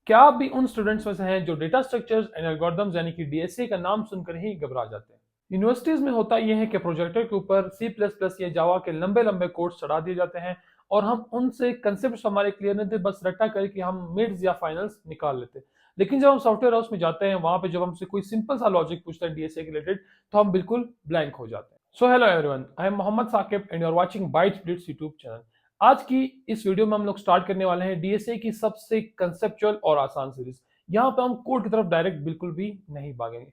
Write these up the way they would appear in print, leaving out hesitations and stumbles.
क्या आप भी उन स्टूडेंट्स में से हैं जो डेटा स्ट्रक्चर्स एंड एल्गोरिथम्स यानी कि डीएसए का नाम सुनकर ही घबरा जाते हैं? यूनिवर्सिटीज में होता यह है कि प्रोजेक्टर के ऊपर सी प्लस प्लस या जावा के लंबे लंबे कोड्स चढ़ा दिए जाते हैं और हम उनसे कंसेप्ट हमारे क्लियर नहीं थे, बस रट्टा करके हम मिड्स या फाइनल्स निकाल लेते हैं। लेकिन जब हम सॉफ्टवेयर हाउस में जाते हैं, वहां पे जब हमसे कोई सिंपल सा लॉजिक पूछता है डीएसए के रिलेटेड, तो हम बिल्कुल ब्लैंक हो जाते हैं। So hello everyone, I am Mohammad Saqib and you are watching Bytes Blitz YouTube channel. आज की इस वीडियो में हम लोग स्टार्ट करने वाले हैं डीएसए की सबसे कंसेप्चुअल और आसान सीरीज। यहाँ पे हम कोड की तरफ डायरेक्ट बिल्कुल भी नहीं भागेंगे,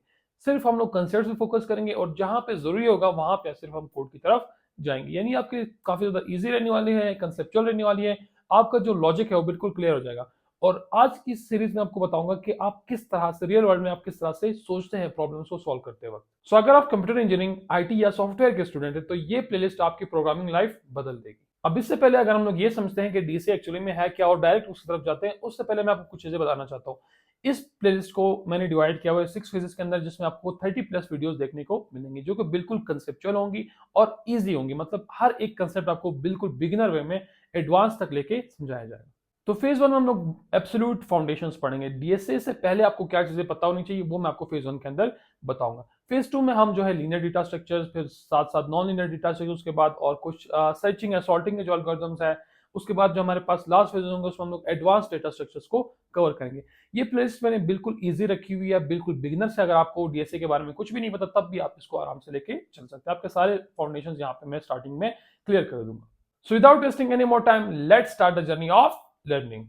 सिर्फ हम लोग कंसेप्ट पे फोकस करेंगे और जहां पे जरूरी होगा वहां पे सिर्फ हम कोड की तरफ जाएंगे। यानी आपके काफी ज्यादा इजी रहने वाली है, कंसेप्चुअल रहने वाली है, आपका जो लॉजिक है वो बिल्कुल क्लियर हो जाएगा। और आज की सीरीज में आपको बताऊंगा कि आप किस तरह से रियल वर्ल्ड में आप किस तरह से सोचते हैं प्रॉब्लम्स को सॉल्व करते वक्त। सो अगर आप कंप्यूटर इंजीनियरिंग, आईटी या सॉफ्टवेयर के स्टूडेंट है तो ये प्लेलिस्ट आपकी प्रोग्रामिंग लाइफ बदल देगी। अब इससे पहले अगर हम लोग ये समझते हैं कि डीसी एक्चुअली में है क्या और डायरेक्ट उसकी तरफ जाते हैं, उससे पहले मैं आपको कुछ चीजें बताना चाहता हूँ। इस प्लेलिस्ट को मैंने डिवाइड किया हुआ है 6 फेजेस के अंदर, जिसमें आपको 30 प्लस वीडियोस देखने को मिलेंगी जो कि बिल्कुल कंसेप्चुअल होंगी और इजी होंगी। मतलब हर एक कंसेप्ट आपको बिल्कुल बिगिनर वे में एडवांस तक लेके समझाया जाएगा। तो फेज वन में हम लोग एब्सोल्यूट फाउंडेशंस पढ़ेंगे। डीएसए से पहले आपको क्या चीजें पता होनी चाहिए वो मैं आपको फेज वन के अंदर बताऊंगा। फेज टू में हम जो है लीनियर डेटा स्ट्रक्चर्स, फिर साथ साथ नॉन लीनियर डेटा स्ट्रक्चर्स के बाद और कुछ सर्चिंग या सॉर्टिंग के जो एल्गोरिथम्स है, उसके बाद जो हमारे पास लास्ट फेज होंगे उसमें हम लोग एडवांस डेटा स्ट्रक्चर्स को कवर करेंगे। ये प्लेलिस्ट मैंने बिल्कुल इजी रखी हुई है, बिल्कुल बिगिनर से अगर आपको डीएसए के बारे में कुछ भी नहीं पता तब भी आप इसको आराम से लेके चल सकते हैं। आपके सारे फाउंडेशंस यहाँ पे मैं स्टार्टिंग में क्लियर कर दूंगा। So without wasting any more time, let's start the journey of learning.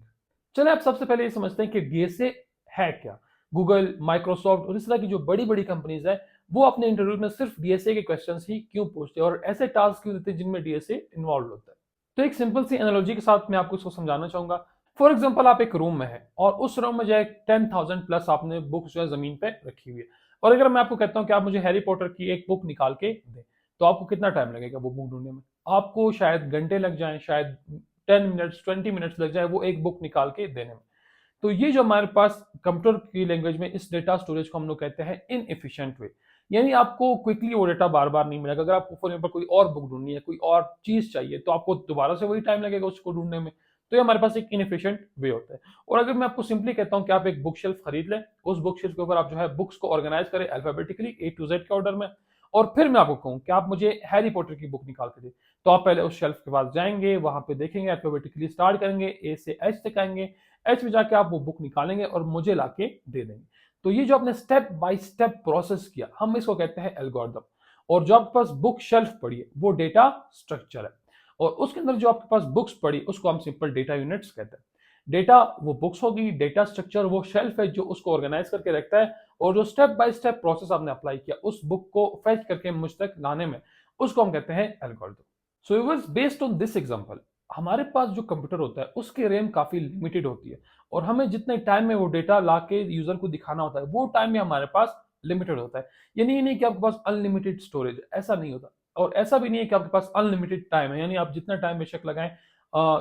चलिए आप सबसे पहले ये समझते हैं कि डीएसए है क्या। गूगल, माइक्रोसॉफ्ट और इस तरह की जो बड़ी बड़ी कंपनीज है वो अपने इंटरव्यू में सिर्फ डीएसए के क्वेश्चंस ही क्यों पूछते हैं और ऐसे टास्क क्यों देते हैं जिनमें डीएसए इन्वॉल्व होता है। तो एक सिंपल सी एनालॉजी के साथ मैं आपको इसको समझाना चाहूंगा। फॉर एग्जाम्पल, आप एक रूम में है और उस रूम में जो है 10,000 प्लस आपने बुक्स जो है जमीन पे रखी हुई है। और अगर मैं आपको कहता हूँ कि आप मुझे हैरी पॉटर की एक बुक निकाल के दें, तो आपको कितना टाइम लगेगा वो बुक ढूंढने में? आपको शायद घंटे लग जाए, शायद 10 मिनट्स 20 मिनट्स लग जाए वो एक बुक निकाल के देने में। तो ये जो हमारे पास कंप्यूटर की लैंग्वेज में इस डेटा स्टोरेज को हम लोग कहते हैं इनएफिशिएंट वे। यानी आपको क्विकली वो डेटा बार बार नहीं मिलेगा। अगर आपको फॉर एग्जाम्पल कोई और बुक ढूंढनी है, कोई और चीज चाहिए, तो आपको दोबारा से वही टाइम लगेगा उसको ढूंढने में। तो ये हमारे पास एक इनएफिशिएंट वे होता है। और अगर मैं आपको सिंपली कहता हूँ कि आप एक बुक शेल्फ खरीद लें, उस बुक शेल्फ के ऊपर आप जो है बुक्स को ऑर्गेनाइज करें अल्फाबेटिकली ए टू जेड के ऑर्डर में, और फिर मैं आपको कहूँ कि आप मुझे हैरी पॉटर की बुक निकाल के दें, तो आप पहले उस शेल्फ के पास जाएंगे, वहां पे देखेंगे, अल्फाबेटिकली स्टार्ट करेंगे, ए से एच तक आएंगे, एच में जाके आप वो बुक निकालेंगे और मुझे लाके दे देंगे। तो ये जो आपने स्टेप बाय स्टेप प्रोसेस किया, हम इसको कहते हैं एल्गोरिथम। और जो आपके पास बुक शेल्फ पड़ी है वो डेटा स्ट्रक्चर है, और उसके अंदर जो आपके पास बुक्स पड़ी उसको हम सिंपल डेटा यूनिट्स कहते हैं। डेटा वो बुक्स होगी, डेटा स्ट्रक्चर वो शेल्फ है जो उसको ऑर्गेनाइज करके रखता है, और जो स्टेप बाय स्टेप प्रोसेस आपने अप्लाई किया उस बुक को फेच करके मुझ तक लाने में, उसको हम कहते हैं algorithm. So viewers, based on this example, हमारे पास जो कंप्यूटर होता है उसकी रैम काफी लिमिटेड होती है, और हमें जितने टाइम में वो डेटा लाके यूजर को दिखाना होता है वो टाइम में हमारे पास लिमिटेड होता है। यानी ये नहीं कि आपके पास अनलिमिटेड स्टोरेज है, ऐसा नहीं होता। और ऐसा भी नहीं है कि आपके पास अनलिमिटेड टाइम है, यानी आप जितना टाइम बेशक लगाएं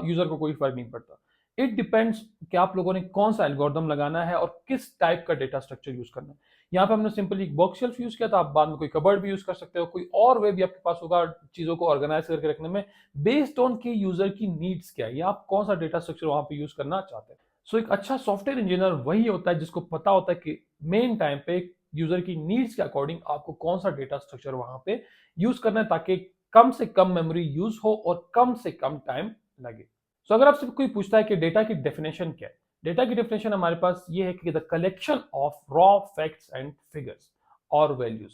यूजर को कोई फर्क नहीं पड़ता। इट डिपेंड्स कि आप लोगों ने कौन सा एल्गोरिथम लगाना है और किस टाइप का डेटा स्ट्रक्चर यूज करना है। यहाँ पे हमने सिंपली एक बॉक्स शेल्फ यूज किया था, आप बाद में कोई कबर्ड भी यूज कर सकते हो, कोई और वे भी आपके पास होगा चीजों को ऑर्गेनाइज करके रखने में, बेस्ड ऑन की यूजर की नीड्स क्या है या आप कौन सा डेटा स्ट्रक्चर वहां पे यूज करना चाहते हैं। सो एक अच्छा सॉफ्टवेयर इंजीनियर वही होता है जिसको पता होता है कि मेन टाइम पे यूजर की नीड्स के अकॉर्डिंग आपको कौन सा डेटा स्ट्रक्चर वहां पे यूज करना है, ताकि कम से कम मेमोरी यूज हो और कम से कम टाइम लगे। सो अगर आपसे कोई पूछता है कि डेटा की डेफिनेशन क्या है, डेटा की डेफिनेशन हमारे पास ये है कि the collection of raw facts and figures और वैल्यूज।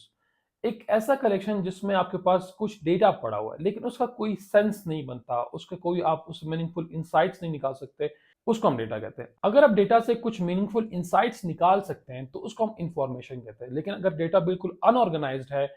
एक ऐसा कलेक्शन जिसमें आपके पास कुछ डेटा पड़ा हुआ है लेकिन उसका कोई सेंस नहीं बनता, उसके कोई आप उस मीनिंगफुल इंसाइट्स नहीं निकाल सकते, उसको हम डेटा कहते हैं। अगर आप डेटा से कुछ मीनिंगफुल इंसाइट्स निकाल सकते हैं तो उसको हम इंफॉर्मेशन कहते हैं। लेकिन अगर डेटा बिल्कुल अनऑर्गेनाइज्ड है,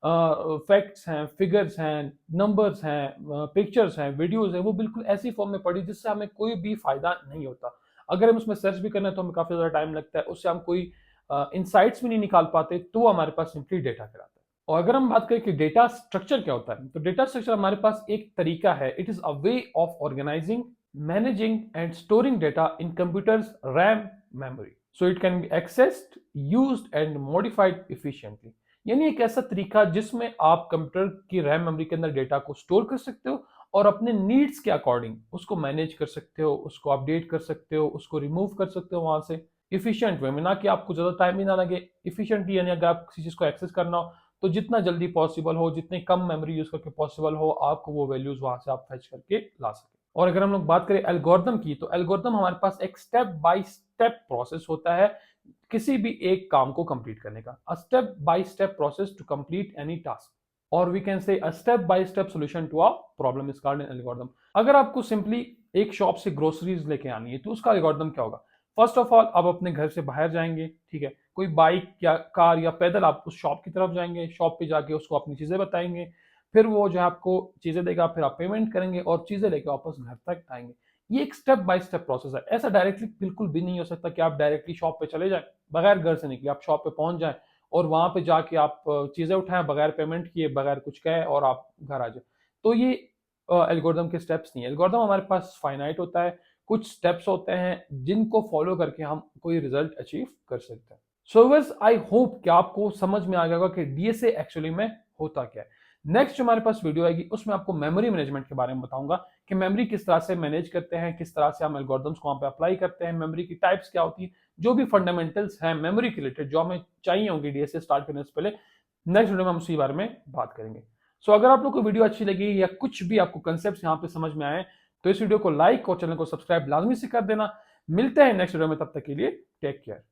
फैक्ट्स हैं, फिगर्स हैं, नंबर्स हैं, पिक्चर्स हैं, वीडियोस हैं, वो बिल्कुल ऐसी फॉर्म में पड़ी जिससे हमें कोई भी फायदा नहीं होता। अगर हम उसमें सर्च भी करना है तो हमें काफी ज्यादा टाइम लगता है, उससे हम कोई इंसाइट्स भी नहीं निकाल पाते, तो हमारे पास सिंपली डेटा कहलाता है। और अगर हम बात करें कि डेटा स्ट्रक्चर क्या होता है, तो डेटा स्ट्रक्चर हमारे पास एक तरीका है, it is a way of organising, managing and storing data in computers RAM memory, so it can be accessed, used and modified efficiently. यानी एक ऐसा तरीका जिसमें आप कंप्यूटर की रैम मेमोरी के अंदर डेटा को स्टोर कर सकते हो और अपने नीड्स के अकॉर्डिंग उसको मैनेज कर सकते हो, उसको अपडेट कर सकते हो, उसको रिमूव कर सकते हो वहां से इफिशियंट वे में, ना कि आपको ज्यादा टाइम ही ना लगे। इफिशियंटली यानी अगर आप किसी चीज को एक्सेस करना हो तो जितना जल्दी पॉसिबल हो, जितनी कम मेमोरी यूज करके पॉसिबल हो, आपको वो वैल्यूज वहां से आप फेच करके ला सके। और अगर हम लोग बात करें एल्गोरिथम की, तो एल्गोरिथम हमारे पास एक स्टेप बाय स्टेप प्रोसेस होता है किसी भी एक काम को कंप्लीट करने का। A step by step process to complete any task, और we can say a step by step solution to a problem is called an algorithm. अगर आपको सिंपली एक शॉप से ग्रोसरीज लेके आनी है तो उसका एल्गोरिथम क्या होगा? फर्स्ट ऑफ ऑल आप अपने घर से बाहर जाएंगे, ठीक है, कोई बाइक या कार या पैदल आप उस शॉप की तरफ जाएंगे, शॉप पे जाके उसको अपनी चीजें बताएंगे, फिर वो जो है आपको चीजें देगा, फिर आप पेमेंट करेंगे और चीजें लेके वापस घर तक आएंगे। ये एक स्टेप बाय स्टेप प्रोसेस है। ऐसा डायरेक्टली बिल्कुल भी नहीं हो सकता कि आप डायरेक्टली शॉप पे चले जाएं, बगैर घर से निकले आप शॉप पे पहुंच जाएं और वहां पे जाके आप चीजें उठाएं बगैर पेमेंट किए, बगैर कुछ कहे और आप घर आ जाए। तो ये एल्गोरिथम के स्टेप्स नहीं है। एल्गोरिथम हमारे पास फाइनाइट होता है, कुछ स्टेप्स होते हैं जिनको फॉलो करके हम कोई रिजल्ट अचीव कर सकते हैं। सो व्यूअर्स, आई होप कि आपको समझ में आ गया होगा कि डीएसए एक्चुअली में होता क्या है। नेक्स्ट जो हमारे पास वीडियो आएगी उसमें आपको मेमोरी मैनेजमेंट के बारे में बताऊंगा कि मेमोरी किस तरह से मैनेज करते हैं, किस तरह से हम एल्गोरिथम्स को वहां पे अप्लाई करते हैं, मेमोरी की टाइप्स क्या होती है, जो भी फंडामेंटल्स हैं मेमोरी के रिलेटेड जो हमें चाहिए होंगे डीएसए स्टार्ट करने से पहले, नेक्स्ट वीडियो में हम उसी बारे में बात करेंगे। सो अगर आप लोग को वीडियो अच्छी लगी या कुछ भी आपको कंसेप्ट यहाँ पे समझ में आए तो इस वीडियो को लाइक और चैनल को सब्सक्राइब लाजमी से कर देना। मिलते हैं नेक्स्ट वीडियो में, तब तक के लिए टेक केयर।